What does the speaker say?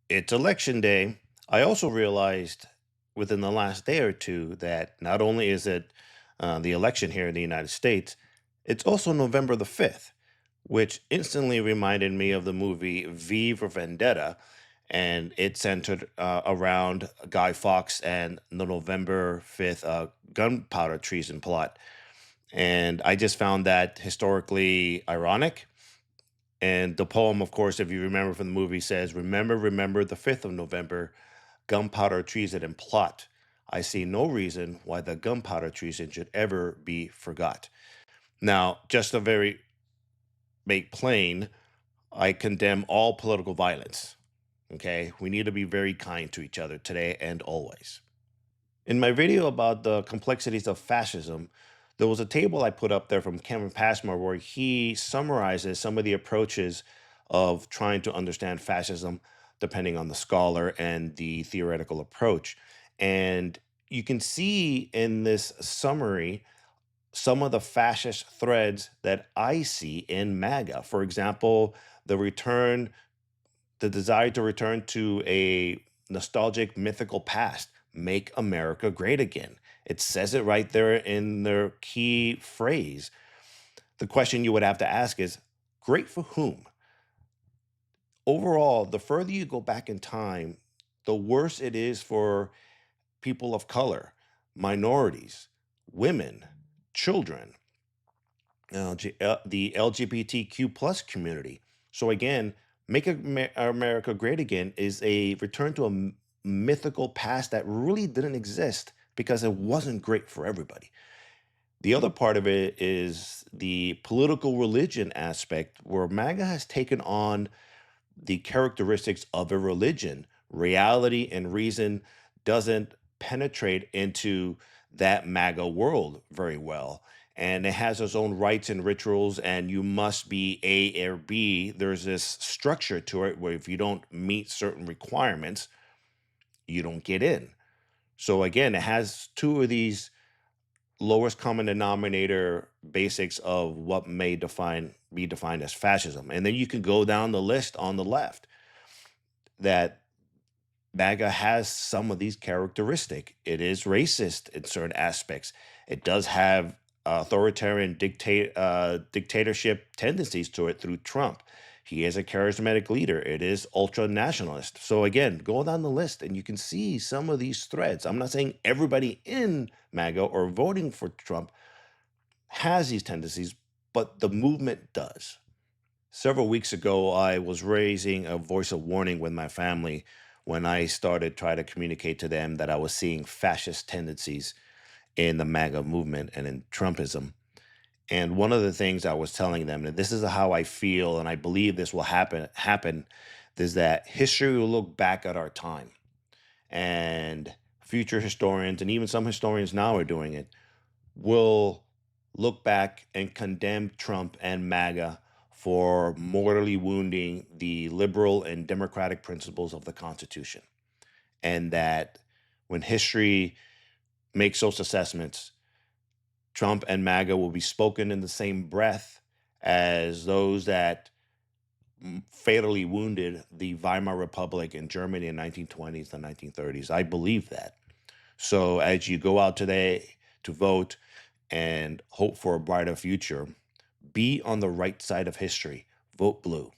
It's election day. I also realized within the last day or two that not only is it the election here in the United States, it's also November the 5th, which instantly reminded me of the movie V for Vendetta. And it centered around Guy Fawkes and the November 5th gunpowder treason plot. And I just found that historically ironic. And the poem, of course, if you remember from the movie, says, "Remember, remember the 5th of November, gunpowder treason and plot. I see no reason why the gunpowder treason should ever be forgot." Now, just to very make plain, I condemn all political violence. Okay. We need to be very kind to each other today and always. In my video about the complexities of fascism, there was a table I put up there from Kevin Passmore where he summarizes some of the approaches of trying to understand fascism, depending on the scholar and the theoretical approach. And you can see in this summary some of the fascist threads that I see in MAGA. For example, the return the desire to return to a nostalgic mythical past, make America great again. It says it right there in their key phrase. The question you would have to ask is, great for whom? Overall, the further you go back in time, the worse it is for people of color, minorities, women, children, the LGBTQ plus community. So again, make America great again is a return to a mythical past that really didn't exist because it wasn't great for everybody. The other part of it is the political religion aspect, where MAGA has taken on the characteristics of a religion. Reality and reason doesn't penetrate into that MAGA world very well. And it has its own rites and rituals, and you must be A or B. There's this structure to it where if you don't meet certain requirements, you don't get in. So again, it has two of these lowest common denominator basics of what may be defined as fascism. And then you can go down the list on the left that MAGA has some of these characteristic. It is racist in certain aspects. It does have authoritarian dictatorship tendencies to it through Trump. He is a charismatic leader. It is ultra nationalist. So again, go down the list and you can see some of these threads. I'm not saying everybody in MAGA or voting for Trump has these tendencies, but the movement does. Several weeks ago, I was raising a voice of warning with my family when I started trying to communicate to them that I was seeing fascist tendencies in the MAGA movement and in Trumpism. And one of the things I was telling them, and this is how I feel, and I believe this will happen, is that history will look back at our time, and future historians, and even some historians now are doing it, will look back and condemn Trump and MAGA for mortally wounding the liberal and democratic principles of the Constitution. And that when history makes those assessments, Trump and MAGA will be spoken in the same breath as those that fatally wounded the Weimar Republic in Germany in 1920s and 1930s. I believe that. So as you go out today to vote and hope for a brighter future, be on the right side of history. Vote blue.